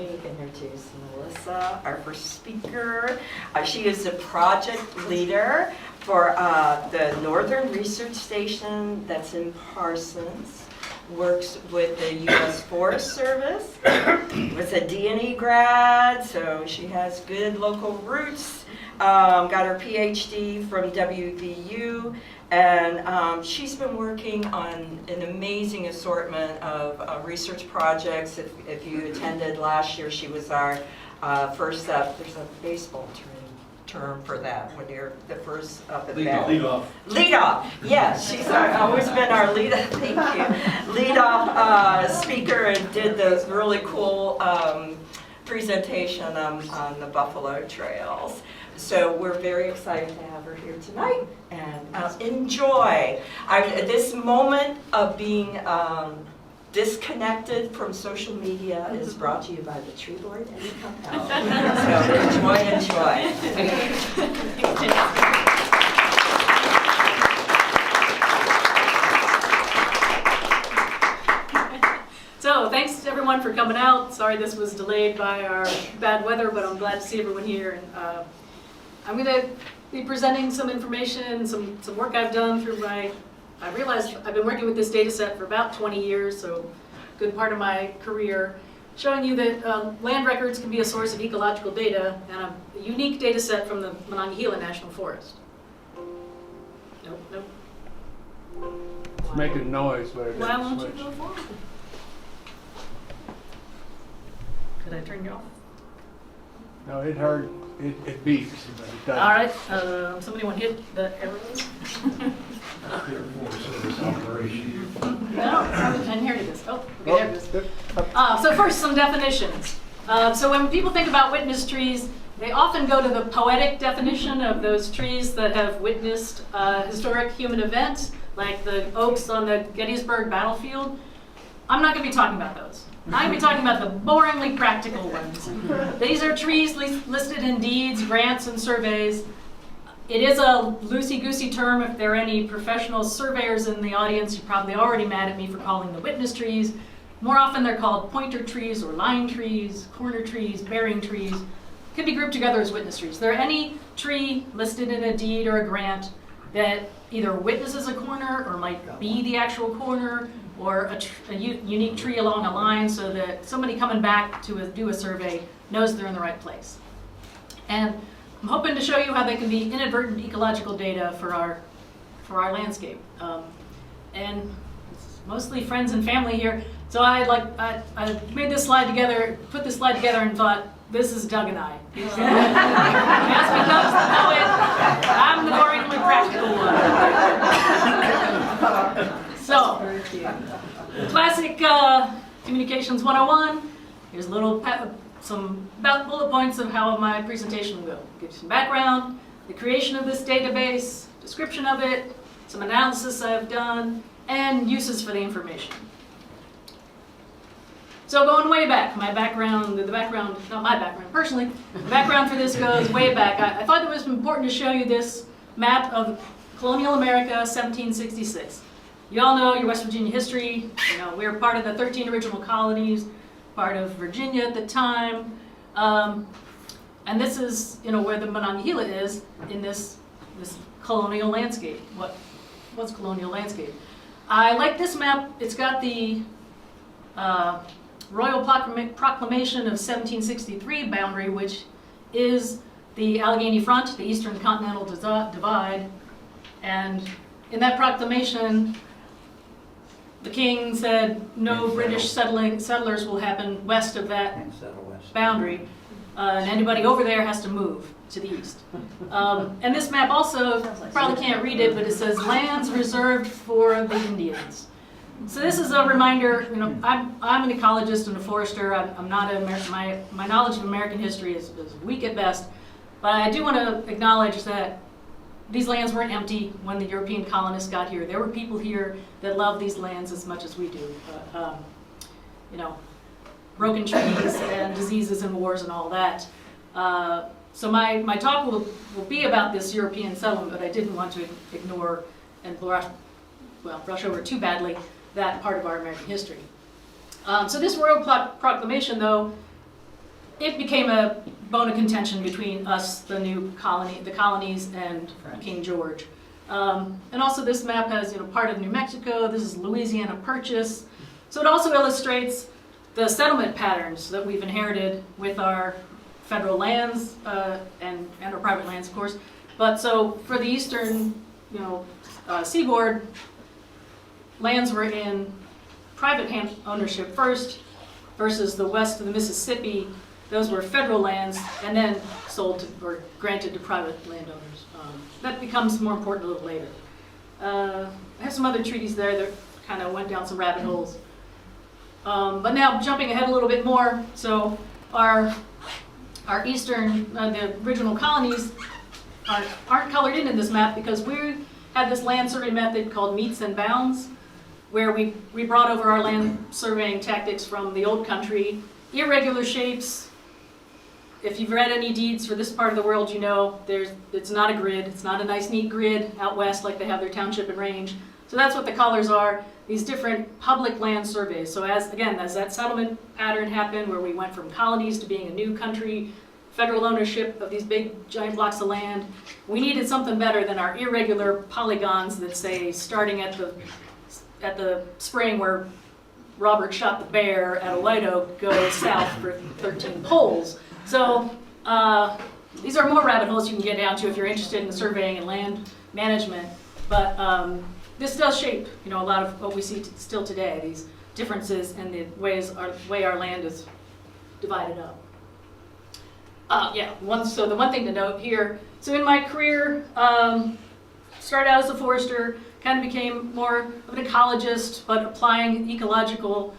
me introduce Melissa, our first speaker. She is the project leader for the Northern Research Station that's in Parsons. Works with the U.S. Forest Service. Was a D&E grad, so she has good local roots. Got her PhD from WVU. And she's been working on an amazing assortment of research projects. If you attended last year, she was our first up. There's a baseball term for that when you're the first up at bat. Lead off. Lead off. Yes, she's always been our lead. Thank you. Lead off speaker and did this really cool presentation on the Buffalo Trails. So we're very excited to have her here tonight, and enjoy. This moment of being disconnected from social media is brought to you by the Tree Board and the Kump. So enjoy. So thanks to everyone for coming out. Sorry this was delayed by our bad weather, but I'm glad to see everyone here. And I'm going to be presenting some information, some work I've done through I realized I've been working with this data set for about 20 years, so a good part of my career, showing you that land records can be a source of ecological data, and a unique data set from the Monongahela National Forest. Nope. It's making noise. Why won't you go forward? Could I turn you off? No, it hurt. It beeps. But it doesn't. All right. Somebody want to hit the arrows? No. And here it is. Oh, okay, there it is. So first, some definitions. So when people think about witness trees, they often go to the poetic definition of those trees that have witnessed historic human events, like the oaks on the Gettysburg battlefield. I'm not going to be talking about those. I'm going to be talking about the boringly practical ones. These are trees listed in deeds, grants, and surveys. It is a loosey-goosey term. If there are any professional surveyors in the audience, you're probably already mad at me for calling them witness trees. More often they're called pointer trees or line trees, corner trees, bearing trees. Can be grouped together as witness trees. There are any tree listed in a deed or a grant that either witnesses a corner or might be the actual corner, or a unique tree along a line, so that somebody coming back to do a survey knows they're in the right place. And I'm hoping to show you how they can be inadvertent ecological data for our landscape. And it's mostly friends and family here. So I made this slide together, put this slide together, and thought, this is Doug and I. That's because I'm the boringly practical one. So, classic communications 101. Here's a little some bullet points of how my presentation will go. Give you some background, the creation of this database, description of it, some analysis I've done, and uses for the information. So going way back, not my background personally, the background for this goes way back. I thought it was important to show you this map of colonial America, 1766. You all know your West Virginia history. You know, we were part of the 13 original colonies, part of Virginia at the time. And this is, where the Monongahela is in this colonial landscape. What's colonial landscape? I like this map. It's got the Royal Proclamation of 1763 boundary, which is the Allegheny Front, the Eastern Continental Divide. And in that proclamation, the king said no British settlers will happen west of that boundary, and anybody over there has to move to the east. And this map also, probably can't read it, but it says lands reserved for the Indians. So this is a reminder. I'm an ecologist and a forester. I'm not my knowledge of American history is weak at best, but I do want to acknowledge that these lands weren't empty when the European colonists got here. There were people here that loved these lands as much as we do. Broken trees and diseases and wars and all that. So my talk will be about this European settlement, but I didn't want to ignore and brush over too badly that part of our American history. So this Royal Proclamation, though, it became a bone of contention between us, the new colony, the colonies, and King George. And also this map has, part of New Mexico. This is Louisiana Purchase. So it also illustrates the settlement patterns that we've inherited with our federal lands and our private lands, of course. But so for the eastern, seaboard, lands were in private ownership first, versus the west of the Mississippi. Those were federal lands, and then sold or granted to private landowners. That becomes more important a little later. I have some other treaties there that kind of went down some rabbit holes. But now jumping ahead a little bit more, so our eastern, the original colonies aren't colored in this map because we had this land survey method called meets and bounds, where we brought over our land surveying tactics from the old country, irregular shapes. If you've read any deeds for this part of the world, it's not a grid. It's not a nice, neat grid out west like they have their township and range. So that's what the colors are, these different public land surveys. So as that settlement pattern happened, where we went from colonies to being a new country, federal ownership of these big, giant blocks of land, we needed something better than our irregular polygons that say, starting at the spring where Robert shot the bear at a white oak, goes south for 13 poles. So these are more rabbit holes you can get down to if you're interested in surveying and land management. But this does shape, a lot of what we see still today, these differences in the way our land is divided up. So the one thing to note here, so in my career, started out as a forester, kind of became more of an ecologist, but applying ecological,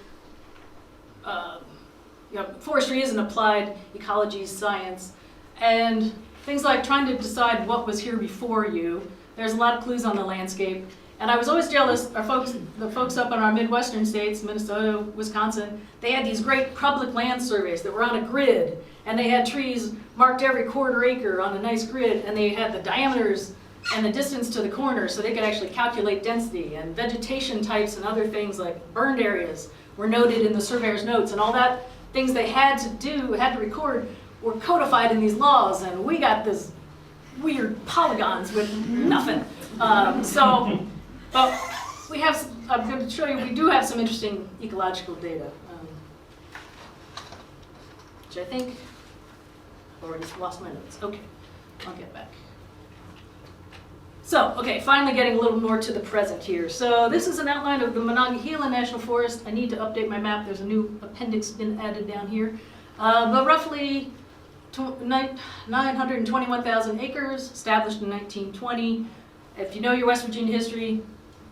forestry is an applied ecology science, and things like trying to decide what was here before you. There's a lot of clues on the landscape, and I was always jealous. The folks up in our Midwestern states, Minnesota, Wisconsin, they had these great public land surveys that were on a grid, and they had trees marked every quarter acre on a nice grid, and they had the diameters and the distance to the corner, so they could actually calculate density, and vegetation types and other things like burned areas were noted in the surveyor's notes, and all that things they had to record were codified in these laws, and we got this weird polygons with nothing. But I'm going to show you, we do have some interesting ecological data, which I think, I already lost my notes. Okay, I'll get back. So, finally getting a little more to the present here. So this is an outline of the Monongahela National Forest. I need to update my map. There's a new appendix been added down here. But roughly 921,000 acres, established in 1920. If you know your West Virginia history,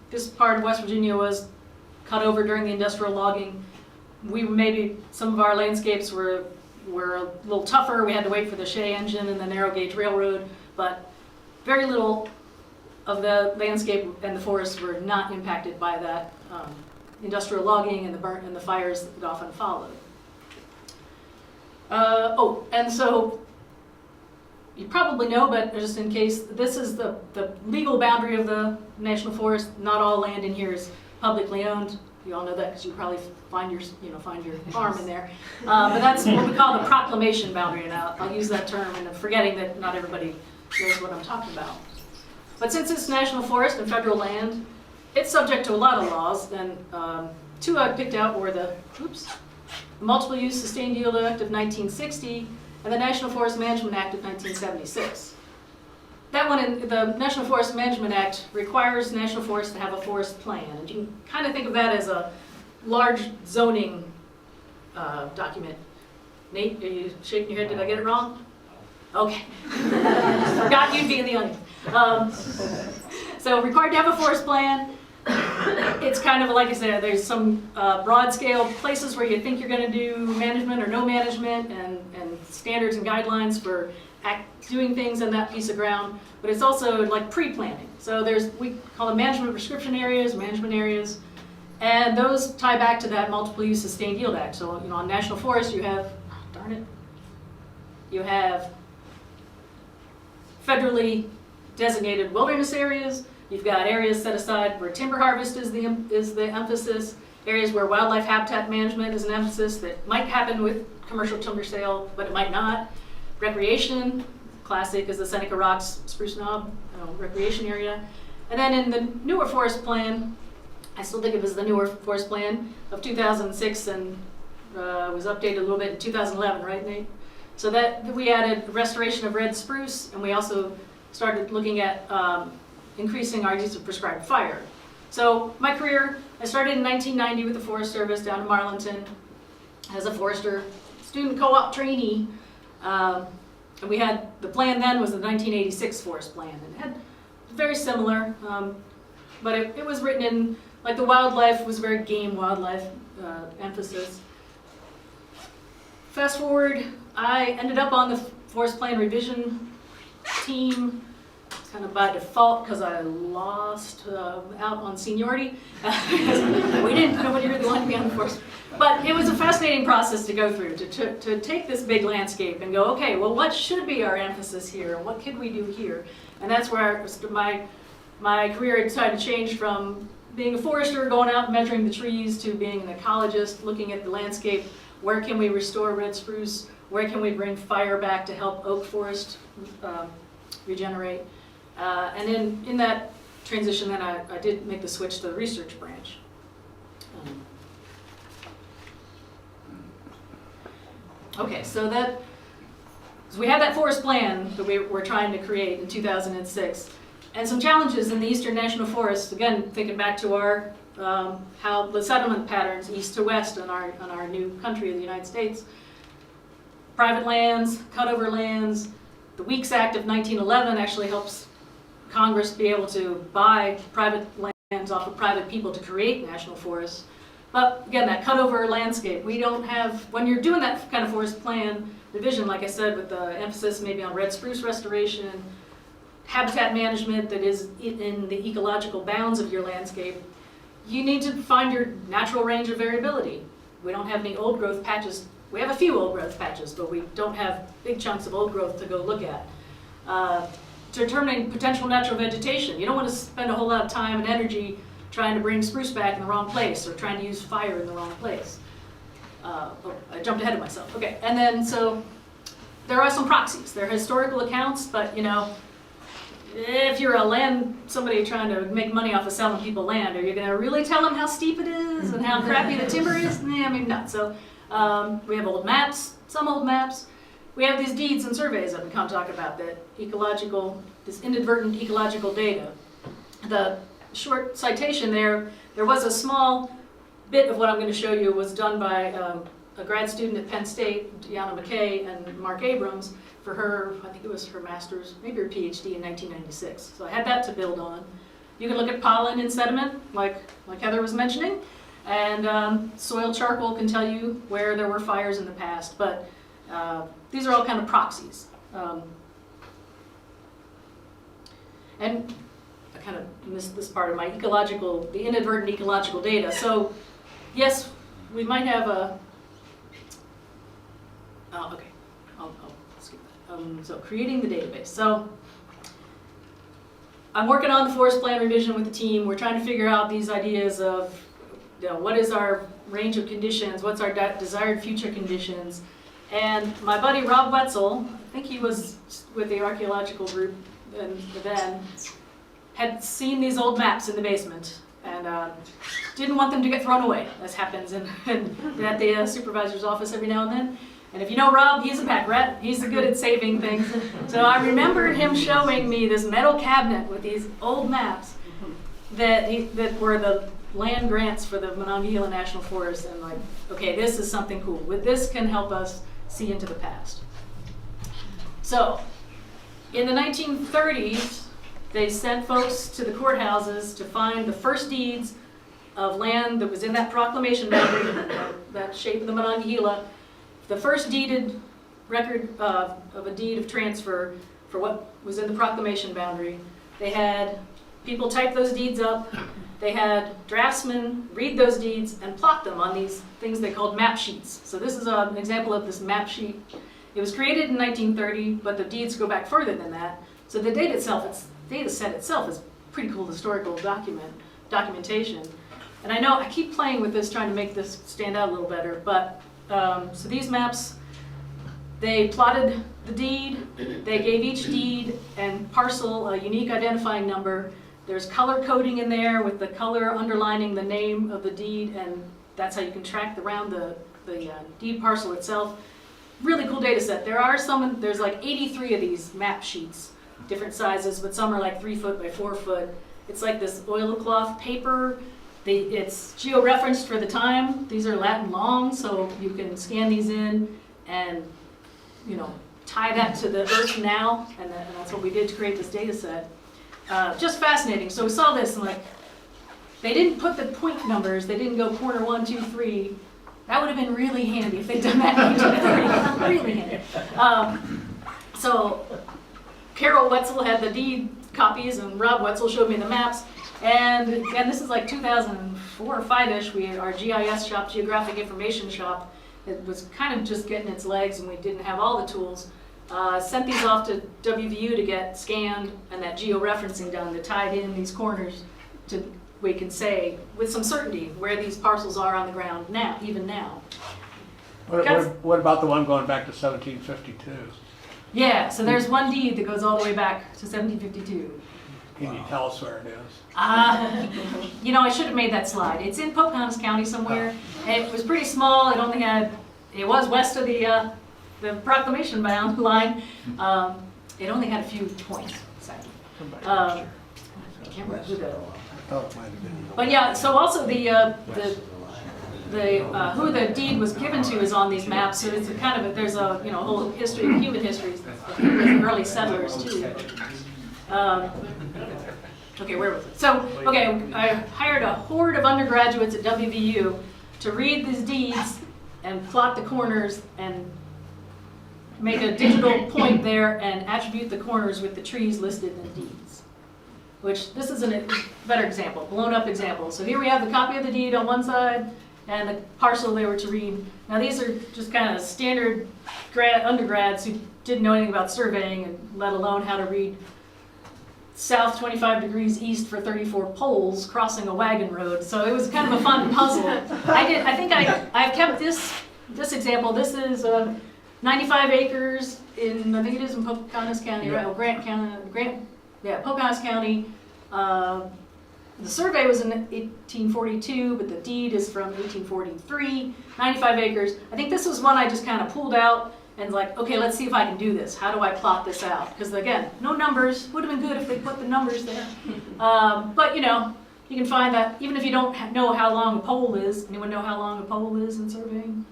this part of West Virginia was cut over during the industrial logging. Some of our landscapes were a little tougher. We had to wait for the Shea engine and the narrow gauge railroad, but very little of the landscape and the forests were not impacted by that industrial logging and the fires that often followed. And so you probably know, but just in case, this is the legal boundary of the National Forest. Not all land in here is publicly owned. You all know that because you probably find your farm in there. But that's what we call the proclamation boundary, and I'll use that term, and forgetting that not everybody knows what I'm talking about. But since it's national forest and federal land, it's subject to a lot of laws, and two I picked out were the Multiple Use Sustained Yield Act of 1960 and the National Forest Management Act of 1976. That one, the National Forest Management Act, requires national forests to have a forest plan, and you can kind of think of that as a large zoning document. Nate, are you shaking your head? Did I get it wrong? Okay. Forgot you'd be in the audience. So required to have a forest plan. It's kind of like I said, there's some broad scale places where you think you're going to do management or no management, and standards and guidelines for doing things on that piece of ground, but it's also like pre-planning. So we call them management prescription areas, management areas, and those tie back to that Multiple Use Sustained Yield Act. So on national forest you have, you have federally designated wilderness areas. You've got areas set aside where timber harvest is the emphasis, areas where wildlife habitat management is an emphasis that might happen with commercial timber sale, but it might not. Recreation, classic is the Seneca Rocks Spruce Knob recreation area. And then in the newer forest plan, I still think of it as the newer forest plan of 2006 and was updated a little bit in 2011, right, Nate? So that we added restoration of red spruce, and we also started looking at increasing our use of prescribed fire. So my career, I started in 1990 with the Forest Service down in Marlinton as a forester, student co-op trainee. And we had, the plan then was the 1986 forest plan, and it had very similar, but it was written in, like the wildlife was very game wildlife emphasis. Fast forward, I ended up on the forest plan revision team, kind of by default because I lost out on seniority. Nobody really wanted me on the forest. But it was a fascinating process to go through, to take this big landscape and go, okay, well, what should be our emphasis here? And what could we do here? And that's where my career decided to change from being a forester, going out and measuring the trees, to being an ecologist, looking at the landscape. Where can we restore red spruce? Where can we bring fire back to help oak forest regenerate? And then in that transition, then I did make the switch to the research branch. Okay, so we had that forest plan that we were trying to create in 2006, and some challenges in the Eastern National Forest. Again, thinking back to our how the settlement patterns east to west on our new country of the United States. Private lands, cutover lands. The Weeks Act of 1911 actually helps Congress be able to buy private lands off of private people to create national forests. But again, that cutover landscape, we don't have, when you're doing that kind of forest plan division, like I said, with the emphasis maybe on red spruce restoration, habitat management that is in the ecological bounds of your landscape, you need to find your natural range of variability. We don't have any old growth patches. We have a few old growth patches, but we don't have big chunks of old growth to go look at. Determining potential natural vegetation. You don't want to spend a whole lot of time and energy trying to bring spruce back in the wrong place or trying to use fire in the wrong place. I jumped ahead of myself. Okay, and then so there are some proxies. There are historical accounts, but you know, if you're somebody trying to make money off of selling people land, are you going to really tell them how steep it is and how crappy the timber is? I mean, not. So we have old maps, some old maps. We have these deeds and surveys that we come talk about, that this inadvertent ecological data. The short citation there was a small bit of what I'm going to show you was done by a grad student at Penn State, Deanna McKay, and Mark Abrams for her, I think it was her master's, maybe her PhD in 1996. So I had that to build on. You can look at pollen and sediment, like Heather was mentioning, and soil charcoal can tell you where there were fires in the past, but these are all kind of proxies. And I kind of missed this part of my the inadvertent ecological data. So yes, we might have okay, I'll skip that. So creating the database. So I'm working on the forest plan revision with the team. We're trying to figure out these ideas of, what is our range of conditions, what's our desired future conditions. And my buddy Rob Wetzel, I think he was with the archaeological group then, had seen these old maps in the basement and didn't want them to get thrown away, as happens at the supervisor's office every now and then. And if you know Rob, he's a pack rat. He's good at saving things. So I remember him showing me this metal cabinet with these old maps that were the land grants for the Monongahela National Forest, and like, okay, this is something cool. This can help us see into the past. So in the 1930s, they sent folks to the courthouses to find the first deeds of land that was in that proclamation boundary, that shape of the Monongahela. The first deeded record of a deed of transfer for what was in the proclamation boundary. They had people type those deeds up. They had draftsmen read those deeds and plot them on these things they called map sheets. So this is an example of this map sheet. It was created in 1930, but the deeds go back further than that. So the data set itself is pretty cool historical documentation. And I know I keep playing with this, trying to make this stand out a little better, but so these maps They plotted the deed, they gave each deed and parcel a unique identifying number. There's color coding in there with the color underlining the name of the deed, and that's how you can track around the deed parcel itself. Really cool data set. There's like 83 of these map sheets, different sizes, but some are like 3 foot by 4 foot. It's like this oilcloth paper. It's geo-referenced for the time. These are Latin long, so you can scan these in and tie that to the earth now, and that's what we did to create this data set. Just fascinating. So we saw this, and like, they didn't put the point numbers. They didn't go corner 1, 2, 3. That would have been really handy if they'd done that in 1830. Really handy. So Carol Wetzel had the deed copies, and Rob Wetzel showed me the maps. And again, this is like 2004 or 5-ish. Our GIS shop, Geographic Information Shop, it was kind of just getting its legs, and we didn't have all the tools. Sent these off to WVU to get scanned and that geo-referencing done to tie in these corners to we can say with some certainty where these parcels are on the ground now, even now. What about the one going back to 1752? Yeah, so there's one deed that goes all the way back to 1752. Can you tell us where it is? I should have made that slide. It's in Pocahontas County somewhere. It was pretty small. It was west of the proclamation bound line. It only had a few points. I can't remember who that was. Oh, it might have been. But yeah, so also who the deed was given to is on these maps. So it's a kind of there's a whole history, human history of the early settlers too. Okay, where was it? So, I hired a horde of undergraduates at WVU to read these deeds and plot the corners and make a digital point there and attribute the corners with the trees listed in the deeds. Which, this is a better example, blown up example. So here we have the copy of the deed on one side and the parcel they were to read. Now these are just kind of standard undergrads who didn't know anything about surveying and let alone how to read south 25 degrees east for 34 poles crossing a wagon road. So it was kind of a fun puzzle. I've kept this example. This is 95 acres in, I think it is in Pocahontas County, right? Well, Grant County, Pocahontas County. The survey was in 1842, but the deed is from 1843, 95 acres. I think this was one I just kind of pulled out and like, okay, let's see if I can do this. How do I plot this out? Because again, no numbers. Would have been good if they put the numbers there. But you can find that even if you don't know how long a pole is. Anyone know how long a pole is in surveying?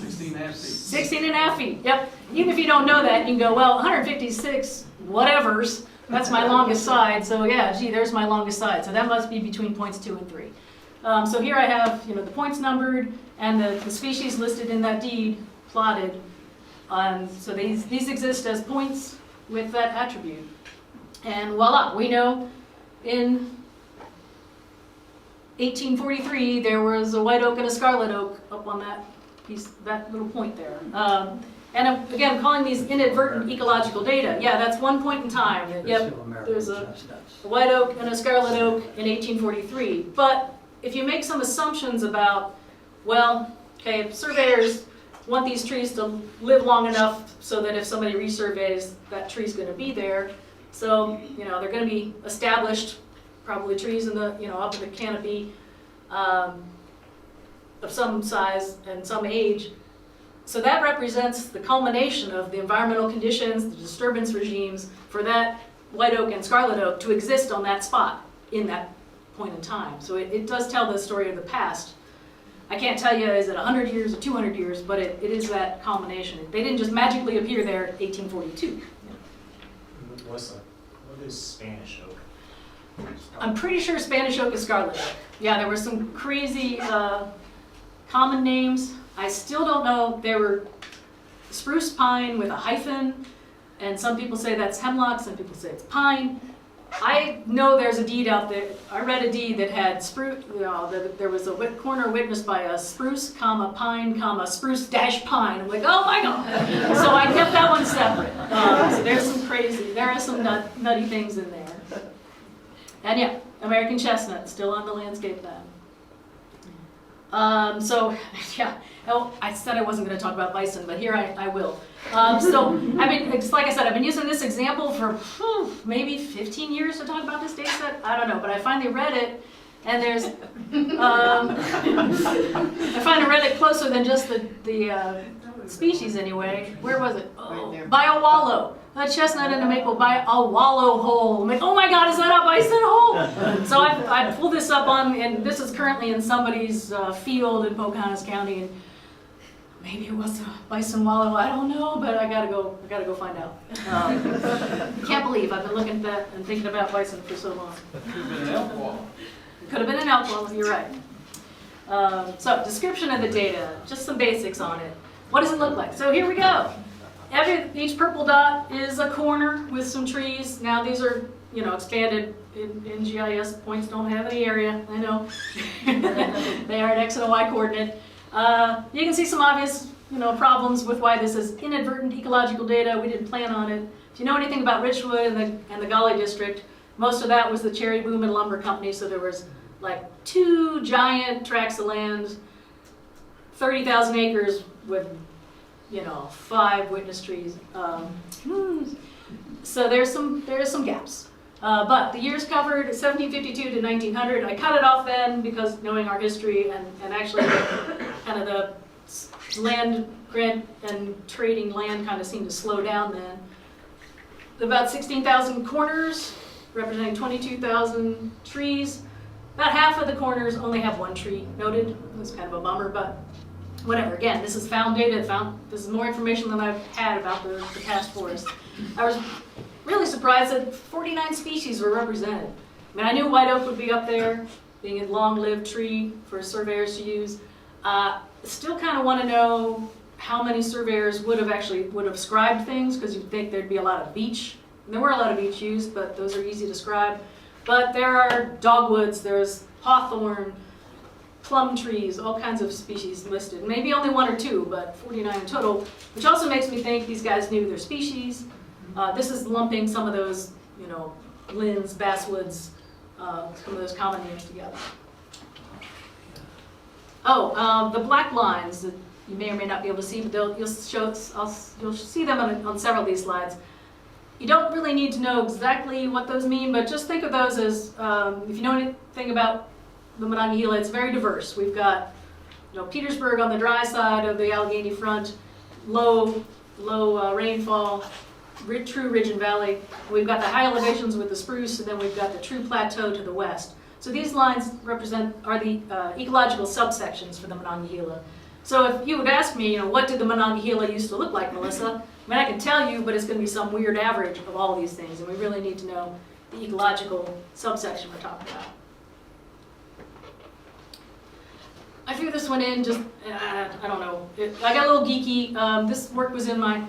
16 and a half feet. 16 and a half feet, yep. Even if you don't know that, you can go, well, 156, whatevers. That's my longest side. So yeah, gee, there's my longest side. So that must be between points 2 and 3. So here I have, the points numbered and the species listed in that deed plotted. So these exist as points with that attribute. And voila, we know in 1843 there was a white oak and a scarlet oak up on that piece, that little point there. And again, calling these inadvertent ecological data. Yeah, that's one point in time. Yep, there's a white oak and a scarlet oak in 1843. But if you make some assumptions about, well, okay, surveyors want these trees to live long enough so that if somebody resurveys, that tree's going to be there. So, they're going to be established, probably trees in the, up in the canopy of some size and some age. So that represents the culmination of the environmental conditions, the disturbance regimes for that white oak and scarlet oak to exist on that spot in that point in time. So it does tell the story of the past. I can't tell you, is it 100 years or 200 years, but it is that culmination. They didn't just magically appear there in 1842. Melissa, what is Spanish oak? I'm pretty sure Spanish oak is scarlet oak. Yeah, there were some crazy common names. I still don't know. There were spruce pine with a hyphen, and some people say that's hemlock, some people say it's pine. I know there's a deed out there. I read a deed that had spruce, there was a corner witnessed by a spruce, pine, spruce dash pine. I'm like, oh my God. So I kept that one separate. So there are some nutty things in there. And yeah, American chestnut, still on the landscape plan. So, yeah, oh, I said I wasn't going to talk about bison, but here I will. So, I mean, it's like I said, I've been using this example for maybe 15 years to talk about this data set. I don't know, but I finally read it, and there's, I finally read it closer than just the species anyway. Where was it? Oh, by a wallow. A chestnut and a maple by a wallow hole. I'm like, oh my God, is that a bison hole? So I pulled this up on, and this is currently in somebody's field in Pocahontas County, and maybe it was a bison wallow. I don't know, but I gotta go find out. Can't believe I've been looking at that and thinking about bison for so long. Could have been an elk wall. Could have been an elk wallow. You're right. So description of the data, just some basics on it. What does it look like? So here we go. Each purple dot is a corner with some trees. Now these are, expanded in GIS. Points don't have any area, I know. They are an X and a Y coordinate. You can see some obvious, problems with why this is inadvertent ecological data. We didn't plan on it. If you know anything about Richwood and the Gully District, most of that was the Cherry Boom and Lumber Company, so there was like 2 giant tracts of land, 30,000 acres with 5 witness trees. So there's some gaps. But the years covered 1752 to 1900. I cut it off then because knowing our history and actually kind of the land grant and trading land kind of seemed to slow down then. About 16,000 corners representing 22,000 trees. About half of the corners only have 1 tree noted. It's kind of a bummer, but whatever. Again, this is found data. This is more information than I've had about the past forest. I was really surprised that 49 species were represented. I mean, I knew white oak would be up there, being a long-lived tree for surveyors to use. Still kind of want to know how many surveyors would have scribed things, because you'd think there'd be a lot of beech. And there were a lot of beech used, but those are easy to scribe. But there are dogwoods, there's hawthorn, plum trees, all kinds of species listed. Maybe only 1 or 2, but 49 in total, which also makes me think these guys knew their species. This is lumping some of those, lins, basswoods, some of those common names together. Oh, the black lines that you may or may not be able to see, but you'll see them on several of these slides. You don't really need to know exactly what those mean, but just think of those as, if you know anything about the Monongahela, it's very diverse. We've got, Petersburg on the dry side of the Allegheny front, low rainfall, true ridge and valley. We've got the high elevations with the spruce, and then we've got the true plateau to the west. So these lines are the ecological subsections for the Monongahela. So if you would ask me, what did the Monongahela used to look like, Melissa? I mean, I can tell you, but it's going to be some weird average of all these things, and we really need to know the ecological subsection we're talking about. I threw this one in just, I don't know. I got a little geeky. This work was in my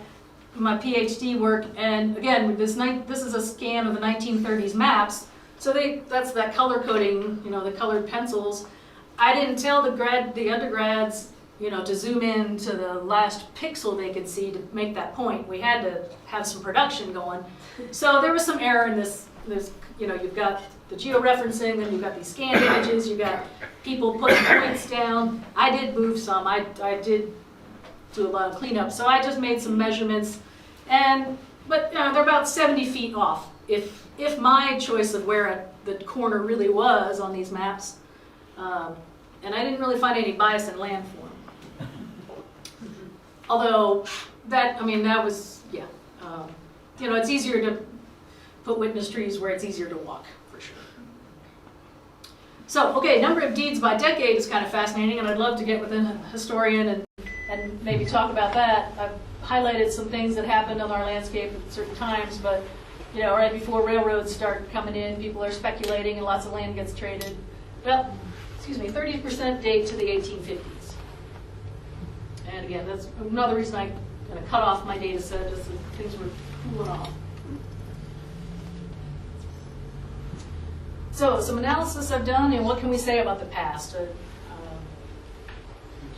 PhD work, and again, this is a scan of the 1930s maps. So that's that color coding, the colored pencils. I didn't tell the undergrads, to zoom in to the last pixel they could see to make that point. We had to have some production going. So there was some error in this, you've got the georeferencing, then you've got these scanned images, you've got people putting points down. I did move some, I did do a lot of cleanup. So I just made some measurements, but they're about 70 feet off. If my choice of where the corner really was on these maps, and I didn't really find any bias in landform. Although that was, yeah. It's easier to put witness trees where it's easier to walk, for sure. So, okay, number of deeds by decade is kind of fascinating, and I'd love to get with a historian and maybe talk about that. I've highlighted some things that happened on our landscape at certain times, but right before railroads start coming in, people are speculating and lots of land gets traded. Well, 30% date to the 1850s. And again, that's another reason I kind of cut off my data set, just that things were cooling off. So, some analysis I've done, and what can we say about the past?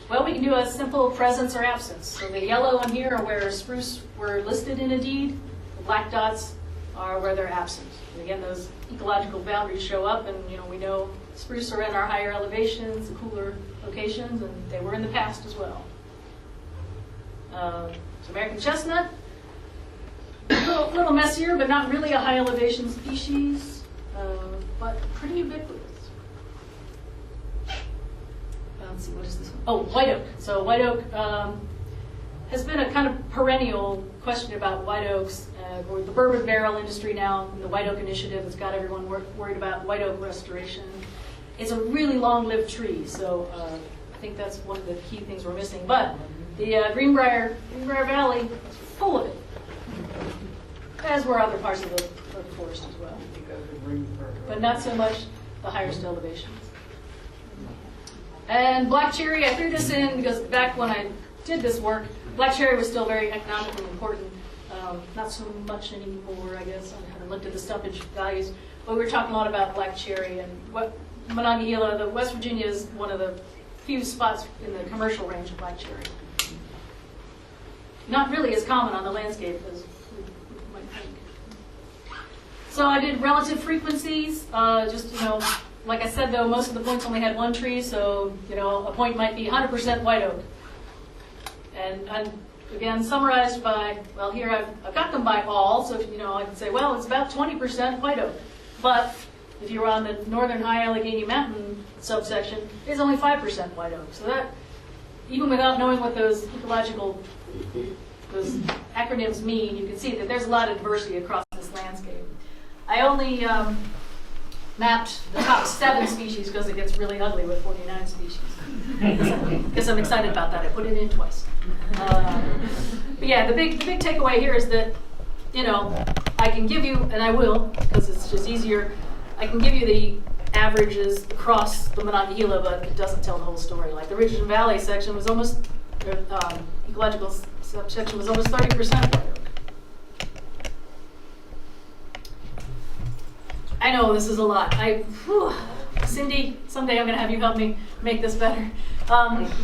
Well, we can do a simple presence or absence. So the yellow on here are where spruce were listed in a deed. The black dots are where they're absent. And again, those ecological boundaries show up, and we know spruce are in our higher elevations, the cooler locations, and they were in the past as well. So American chestnut, a little messier, but not really a high elevation species, but pretty ubiquitous. Let's see, what is this one? Oh, white oak. So white oak has been a kind of perennial question about white oaks, or the bourbon barrel industry now, the White Oak Initiative has got everyone worried about white oak restoration. It's a really long-lived tree, so I think that's one of the key things we're missing. But the Greenbrier Valley is full of it, as were other parts of the forest as well, but not so much the highest elevations. And black cherry, I threw this in because back when I did this work, black cherry was still very economically important. Not so much anymore, I guess. I haven't looked at the stumpage values, but we were talking a lot about black cherry and what Monongahela, the West Virginia is one of the few spots in the commercial range of black cherry. Not really as common on the landscape as you might think. So I did relative frequencies, just, like I said though, most of the points only had one tree, so, a point might be 100% white oak. And again, summarized by, well, here I've got them by all, so I can say, well, it's about 20% white oak. But if you're on the northern high Allegheny Mountain subsection, it's only 5% white oak. So that, even without knowing what those ecological, those acronyms mean, you can see that there's a lot of diversity across this landscape. I only mapped the top 7 species because it gets really ugly with 49 species. Because I'm excited about that. I put it in twice. But yeah, the big takeaway here is that, I can give you, and I will, because it's just easier, I can give you the averages across the Monongahela, but it doesn't tell the whole story. Like the Ridge and Valley section was almost, ecological subsection was almost 30% white oak. I know this is a lot. Cindy, someday I'm going to have you help me make this better.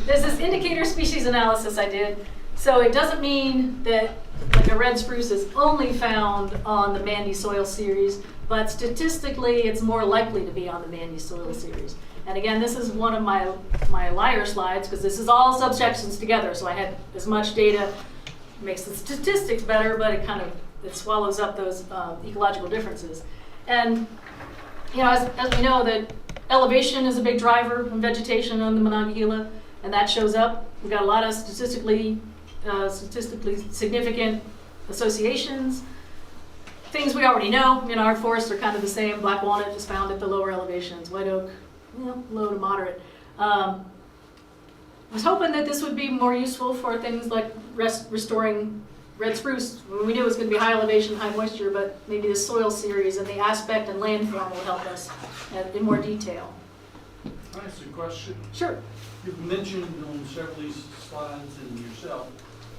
There's this indicator species analysis I did. So it doesn't mean that like a red spruce is only found on the Mandy soil series, but statistically it's more likely to be on the Mandy soil series. And again, this is one of my liar slides because this is all subsections together. So I had as much data, makes the statistics better, but it swallows up those ecological differences. And as we know, that elevation is a big driver in vegetation on the Monongahela, and that shows up. We've got a lot of statistically significant associations. Things we already know. Our forests are kind of the same. Black walnut is found at the lower elevations. White oak, low to moderate. I was hoping that this would be more useful for things like restoring red spruce. We knew it was going to be high elevation, high moisture, but maybe the soil series and the aspect and landform will help us in more detail. Can I ask a question? Sure. You've mentioned on several of these slides and yourself,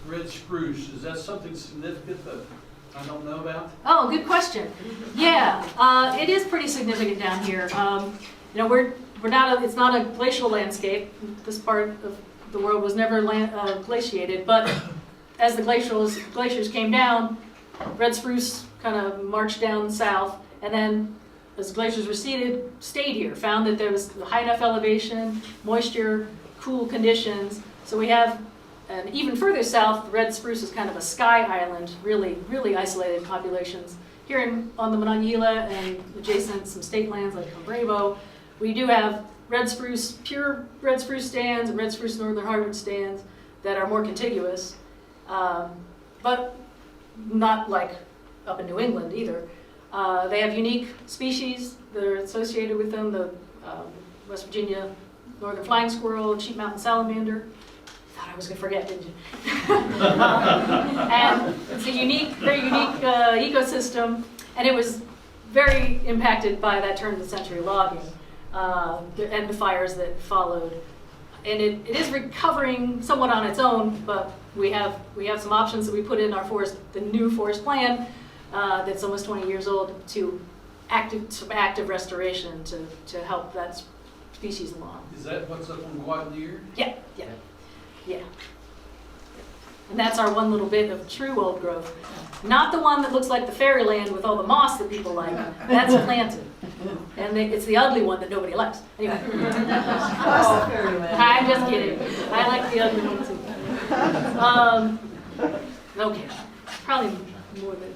red spruce. Is that something significant that I don't know about? Oh, good question. Yeah, it is pretty significant down here. We're not it's not a glacial landscape. This part of the world was never glaciated, but as the glaciers came down, red spruce kind of marched down south, and then as glaciers receded, stayed here, found that there was high enough elevation, moisture, cool conditions. So we have, and even further south, red spruce is kind of a sky island, really, really isolated populations. Here on the Monongahela and adjacent some state lands like Combravo, we do have red spruce, pure red spruce stands and red spruce northern hardwood stands that are more contiguous. But not like up in New England either. They have unique species that are associated with them, the West Virginia northern flying squirrel, sheep mountain salamander. Thought I was going to forget, didn't you? And it's a very unique ecosystem, and it was very impacted by that turn of the century logging and the fires that followed. And it is recovering somewhat on its own, but we have some options that we put in our the new forest plan that's almost 20 years old to some active restoration to help that species along. Is that what's up on Guadalupe? Yeah. And that's our one little bit of true old growth. Not the one that looks like the fairyland with all the moss that people like. That's planted. And it's the ugly one that nobody likes. Anyway. Oh, very well. I'm just kidding. I like the ugly one too. Okay, probably more than.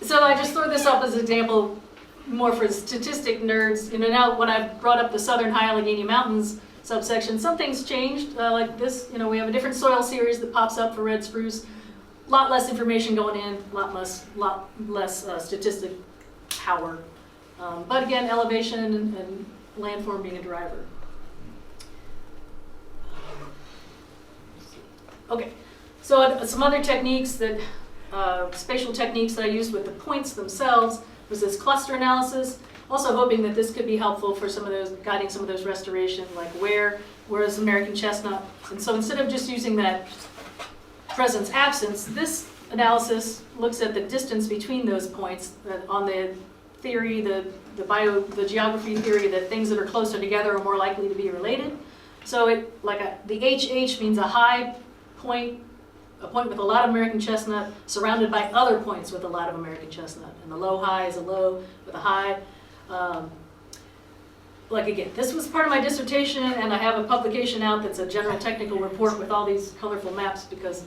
So I just throw this up as an example, more for statistic nerds. You know, now when I brought up the Southern High Allegheny Mountains subsection, some things changed. Like this, you know, we have a different soil series that pops up for red spruce. A lot less information going in, a lot less statistic power. But again, elevation and landform being a driver. Okay, so some other techniques that, spatial techniques that I used with the points themselves was this cluster analysis. Also hoping that this could be helpful for some of those, guiding some of those restoration, like where is American chestnut. And so instead of just using that presence absence, this analysis looks at the distance between those points on the theory, the geography theory that things that are closer together are more likely to be related. So the HH means a point with a lot of American chestnut surrounded by other points with a lot of American chestnut. And the low-high is a low with a high. Like again, this was part of my dissertation, and I have a publication out that's a general technical report with all these colorful maps because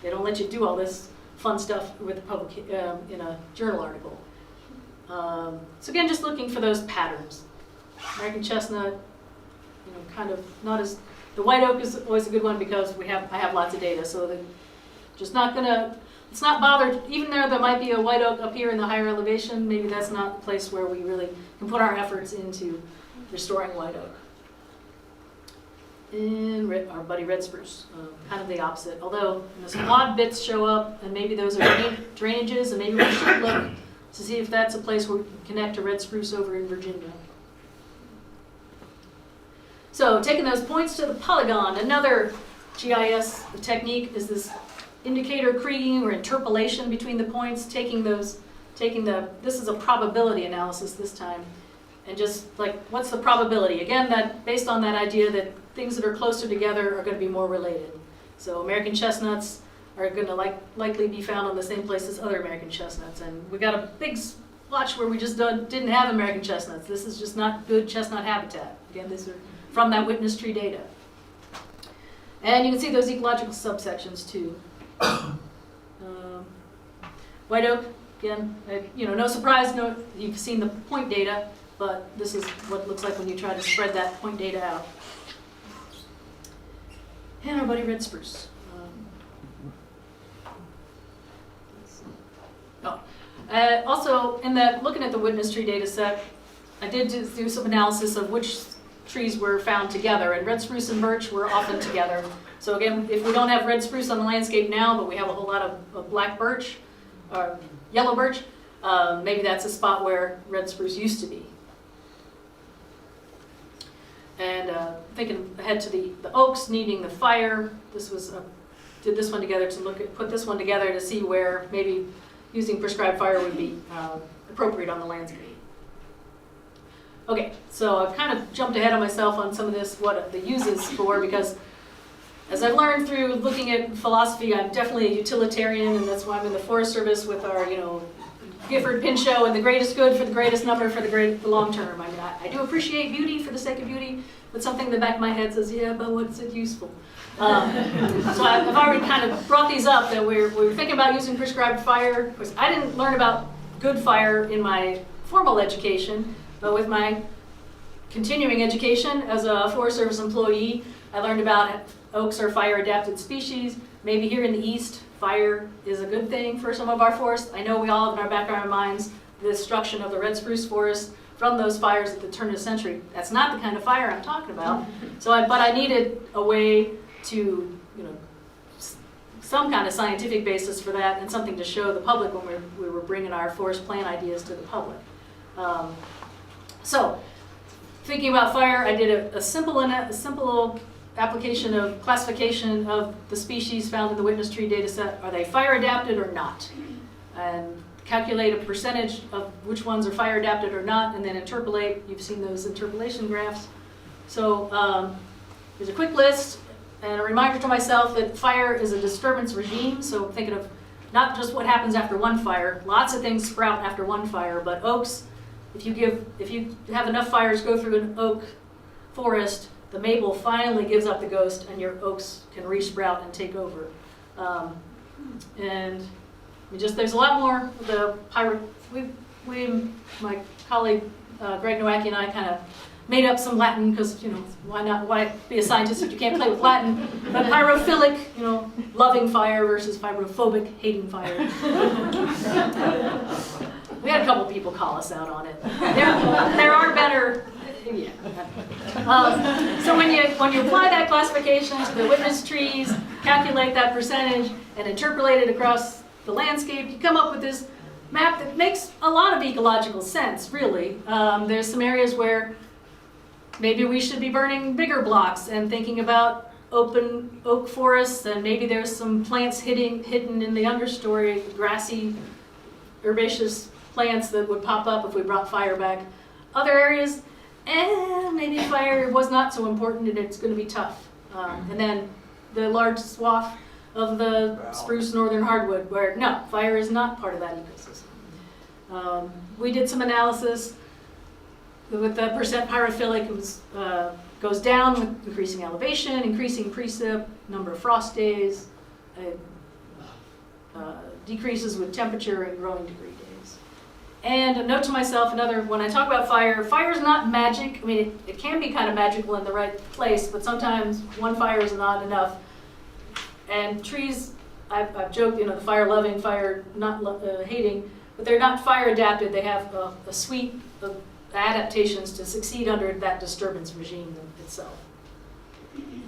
they don't let you do all this fun stuff with in a journal article. So again, just looking for those patterns. American chestnut, you know, kind of not as, the white oak is always a good one because I have lots of data, so they're just not gonna, it's not bothered, even though there might be a white oak up here in the higher elevation, maybe that's not the place where we really can put our efforts into restoring white oak. And our buddy red spruce, kind of the opposite. Although some odd bits show up, and maybe those are drainages, and maybe we should look to see if that's a place where we can connect to red spruce over in Virginia. So taking those points to the polygon, another GIS technique is this indicator kriging or interpolation between the points, this is a probability analysis this time. And just like, what's the probability? Again, that based on that idea that things that are closer together are going to be more related. So American chestnuts are going to likely be found on the same place as other American chestnuts. And we got a big splotch where we just didn't have American chestnuts. This is just not good chestnut habitat. Again, these are from that witness tree data. And you can see those ecological subsections too. White oak, again, no surprise, you've seen the point data, but this is what it looks like when you try to spread that point data out. And our buddy red spruce. Also, in that, looking at the witness tree data set, I did do some analysis of which trees were found together, and red spruce and birch were often together. So again, if we don't have red spruce on the landscape now, but we have a whole lot of black birch, or yellow birch, maybe that's a spot where red spruce used to be. And thinking ahead to the oaks needing the fire, this was did this one together to put this one together to see where maybe using prescribed fire would be appropriate on the landscape. Okay, so I've kind of jumped ahead of myself on some of this, what the uses for, because as I've learned through looking at philosophy, I'm definitely a utilitarian, and that's why I'm in the Forest Service with our, Gifford Pinchot and the greatest good for the greatest number for the long term. I mean, I do appreciate beauty for the sake of beauty, but something in the back of my head says, yeah, but what's it useful? So I've already kind of brought these up that we were thinking about using prescribed fire. Of course, I didn't learn about good fire in my formal education, but with my continuing education as a Forest Service employee, I learned about oaks are fire-adapted species. Maybe here in the East, fire is a good thing for some of our forests. I know we all have in our back of our minds the destruction of the red spruce forest from those fires at the turn of the century. That's not the kind of fire I'm talking about. But I needed a way to, some kind of scientific basis for that and something to show the public when we were bringing our forest plan ideas to the public. So, thinking about fire, I did a simple application of classification of the species found in the witness tree data set. Are they fire adapted or not? And calculate a percentage of which ones are fire adapted or not, and then interpolate. You've seen those interpolation graphs. So here's a quick list and a reminder to myself that fire is a disturbance regime. So thinking of not just what happens after one fire. Lots of things sprout after one fire, but oaks, if you have enough fires go through an oak forest, the maple finally gives up the ghost and your oaks can resprout and take over. And there's a lot more. My colleague Greg Nowacki and I kind of made up some Latin because, why be a scientist if you can't play with Latin? But pyrophilic, loving fire versus pyrophobic, hating fire. We had a couple people call us out on it. There are better. Yeah. So when you apply that classification to the witness trees, calculate that percentage, and interpolate it across the landscape, you come up with this map that makes a lot of ecological sense, really. There's some areas where maybe we should be burning bigger blocks and thinking about open oak forests, and maybe there's some plants hidden in the understory, grassy, herbaceous plants that would pop up if we brought fire back. Other areas, maybe fire was not so important and it's going to be tough. And then the large swath of the spruce northern hardwood where, no, fire is not part of that ecosystem. We did some analysis with the percent pyrophilic. It goes down with increasing elevation, increasing precip, number of frost days, decreases with temperature and growing degree days. And a note to myself, when I talk about fire is not magic. I mean, it can be kind of magical in the right place, but sometimes one fire is not enough. And trees, I've joked, the fire loving, fire not hating, but they're not fire adapted. They have a suite of adaptations to succeed under that disturbance regime itself. You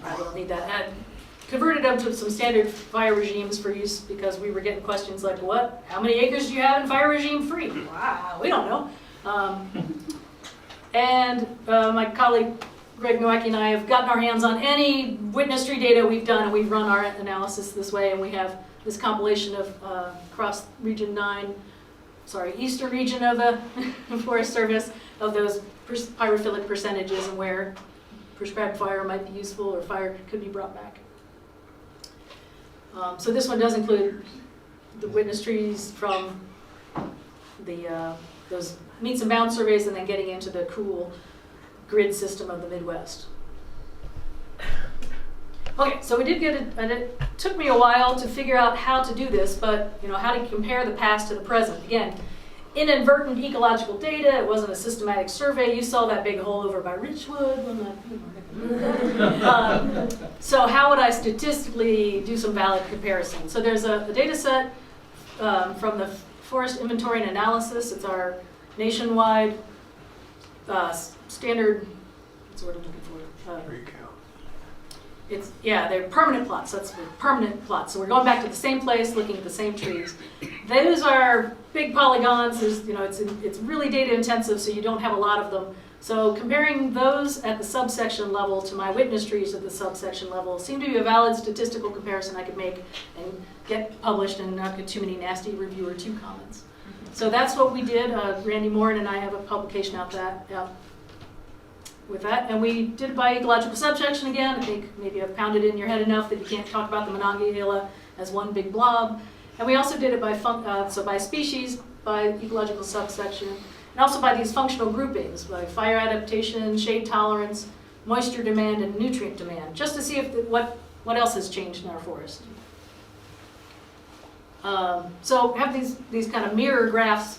probably don't need that. I converted them to some standard fire regimes for use because we were getting questions like, how many acres do you have in fire regime free? Wow, we don't know. And my colleague Greg Nowacki and I have gotten our hands on any witness tree data we've done, and we've run our analysis this way, and we have this compilation of across eastern region of the Forest Service of those pyrophilic percentages and where prescribed fire might be useful or fire could be brought back. So this one does include the witness trees from those meets and bounds surveys and then getting into the cool grid system of the Midwest. Okay, so we did get it, and it took me a while to figure out how to do this, but how to compare the past to the present. Again, inadvertent ecological data, it wasn't a systematic survey. You saw that big hole over by Richwood. So how would I statistically do some valid comparison? So there's a data set from the Forest Inventory and Analysis. It's our nationwide standard, what's the word I'm looking for? Recount. They're permanent plots. That's permanent plots. So we're going back to the same place, looking at the same trees. Those are big polygons. It's really data intensive, so you don't have a lot of them. So comparing those at the subsection level to my witness trees at the subsection level seemed to be a valid statistical comparison I could make and get published and not get too many nasty reviewer 2 comments. So that's what we did. Randy Morin and I have a publication out with that, and we did it by ecological subsection again. I think maybe I've pounded it in your head enough that you can't talk about the Monongahela as one big blob. And we also did it by by species, by ecological subsection, and also by these functional groupings, by fire adaptation, shade tolerance, moisture demand, and nutrient demand, just to see if what else has changed in our forest. So have these kind of mirror graphs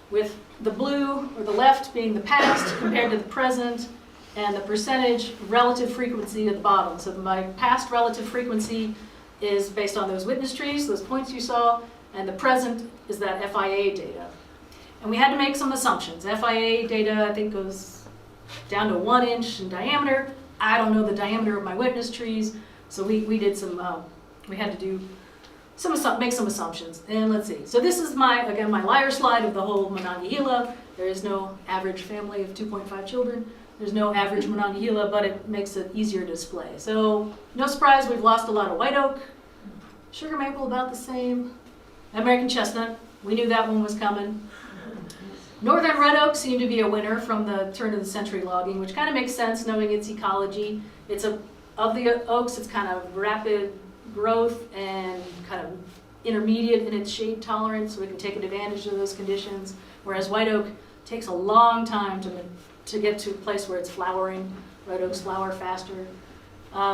with the blue or the left being the past compared to the present, and the percentage relative frequency at the bottom. So my past relative frequency is based on those witness trees, those points you saw, and the present is that FIA data. And we had to make some assumptions. FIA data, I think, goes down to 1 inch in diameter. I don't know the diameter of my witness trees, so we did some, we had to do make some assumptions. And let's see. So this is my liar slide of the whole Monongahela. There is no average family of 2.5 children. There's no average Monongahela, but it makes it easier to display. So no surprise, we've lost a lot of white oak. Sugar maple about the same. American chestnut, we knew that one was coming. Northern red oak seemed to be a winner from the turn of the century logging, which kind of makes sense knowing its ecology. Of the oaks, it's kind of rapid growth and kind of intermediate in its shade tolerance, so we can take advantage of those conditions, whereas white oak takes a long time to get to a place where it's flowering. Red oaks flower faster.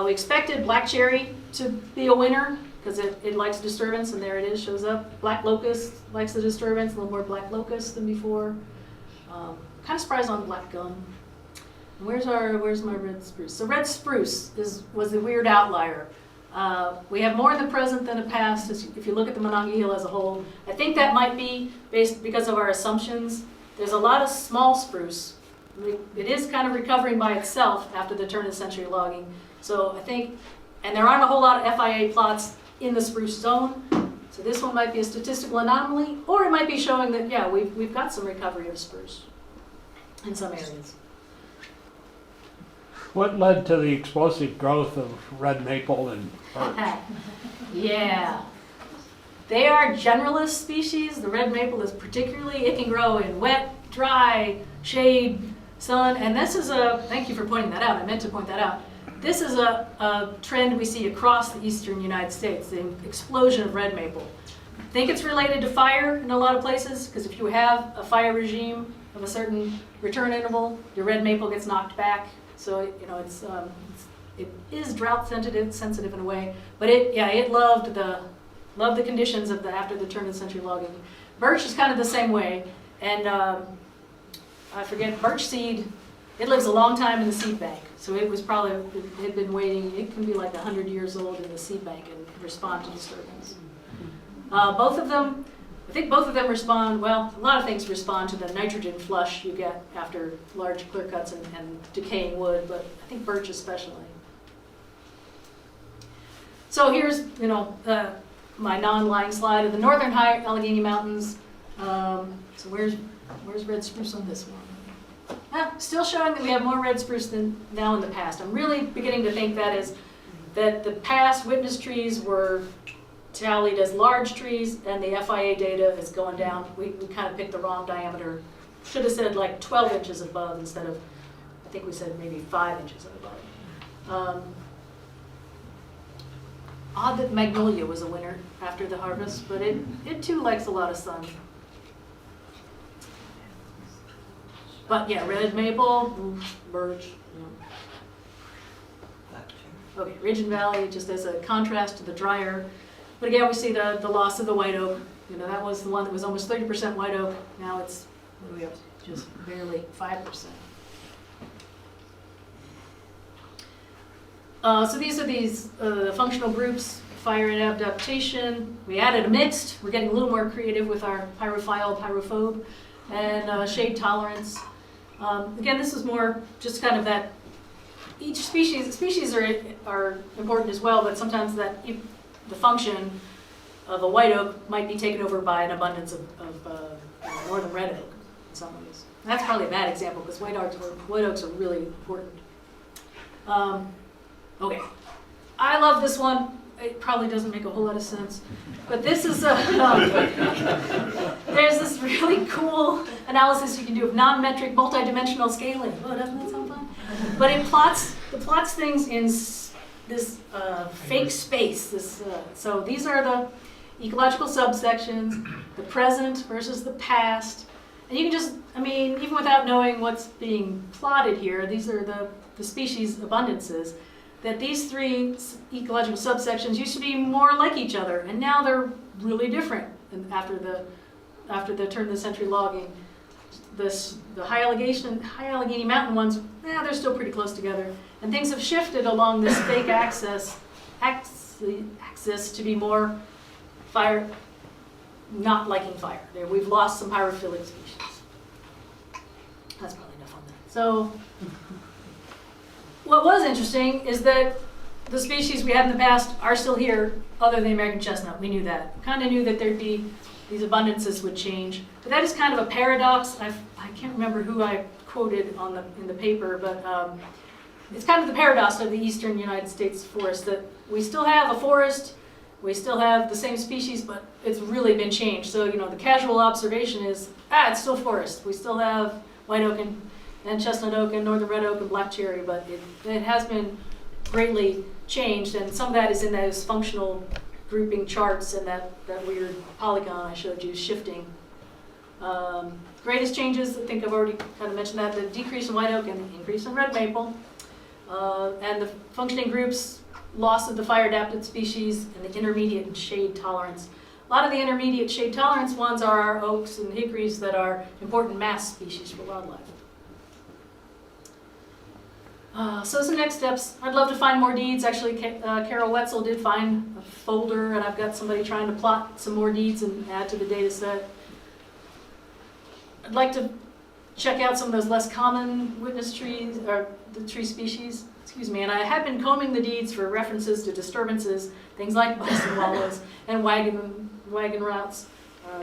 We expected black cherry to be a winner because it likes disturbance, and there it is, shows up. Black locust likes the disturbance, a little more black locust than before. Kind of surprised on black gum. And where's my red spruce? So red spruce was the weird outlier. We have more in the present than the past. If you look at the Monongahela as a whole, I think that might be because of our assumptions. There's a lot of small spruce. It is kind of recovering by itself after the turn of the century logging. So I think, and there aren't a whole lot of FIA plots in the spruce zone. So this one might be a statistical anomaly, or it might be showing that, yeah, we've got some recovery of spruce in some areas. What led to the explosive growth of red maple and birch? Yeah. They are generalist species. The red maple is particularly, it can grow in wet, dry, shade, sun, and this is thank you for pointing that out, I meant to point that out. This is a trend we see across the eastern United States, the explosion of red maple. I think it's related to fire in a lot of places, because if you have a fire regime of a certain return interval, your red maple gets knocked back. So, it is drought sensitive in a way, but it loved the conditions of after the turn of the century logging. Birch is kind of the same way, and I forget, birch seed, it lives a long time in the seed bank. So it had been waiting, it can be like 100 years old in the seed bank and respond to disturbance. Both of them respond, well, a lot of things respond to the nitrogen flush you get after large clear cuts and decaying wood, but I think birch especially. So here's, my non-lying slide of the northern high Allegheny Mountains. So where's red spruce on this one? Still showing that we have more red spruce than now in the past. I'm really beginning to think that the past witness trees were tallied as large trees, and the FIA data is going down. We kind of picked the wrong diameter. Should have said like 12 inches above instead of, I think we said maybe 5 inches above. Odd that magnolia was a winner after the harvest, but it too likes a lot of sun. But yeah, red maple, birch. Okay, Ridge and Valley, just as a contrast to the drier. But again, we see the loss of the white oak. That was the one that was almost 30% white oak. Now it's, what do we have? Just barely 5%. So these are functional groups, fire and adaptation. We added a mixed. We're getting a little more creative with our pyrophile, pyrophobe, and shade tolerance. Again, this is more just kind of that each species are important as well, but sometimes that the function of a white oak might be taken over by an abundance of northern red oak in some ways. And that's probably a bad example because white oaks are really important. Okay, I love this one. It probably doesn't make a whole lot of sense, but this is there's this really cool analysis you can do of non-metric multidimensional scaling. Oh, doesn't that sound fun? But it plots things in this fake space. So these are the ecological subsections, the present versus the past, and you can just, even without knowing what's being plotted here, these are the species abundances. That these three ecological subsections used to be more like each other, and now they're really different after the turn of the century logging. The high Allegheny Mountain ones, they're still pretty close together, and things have shifted along this fake axis to be more fire, not liking fire. We've lost some pyrophilic species. That's probably enough on that. So. What was interesting is that the species we had in the past are still here, other than the American chestnut. We knew that. Kind of knew that there'd be, these abundances would change. But that is kind of a paradox. I can't remember who I quoted in the paper, but it's kind of the paradox of the eastern United States forest, that we still have a forest, we still have the same species, but it's really been changed. So, the casual observation is, it's still forest. We still have white oak and chestnut oak and northern red oak and black cherry, but it has been greatly changed, and some of that is in those functional grouping charts and that weird polygon I showed you shifting. Greatest changes, I think I've already kind of mentioned that, the decrease in white oak and the increase in red maple. And the functioning groups, loss of the fire adapted species and the intermediate and shade tolerance. A lot of the intermediate shade tolerance ones are our oaks and hickories that are important mass species for wildlife. So some next steps. I'd love to find more deeds. Actually, Carol Wetzel did find a folder, and I've got somebody trying to plot some more deeds and add to the data set. I'd like to check out some of those less common witness trees, or the tree species, excuse me, and I have been combing the deeds for references to disturbances, things like bison wallows and wagon routes,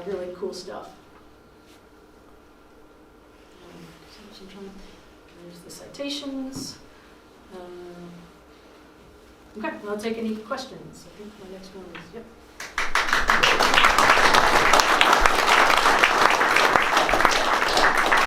really cool stuff. There's the citations. Okay, I'll take any questions. I think my next one is, yep.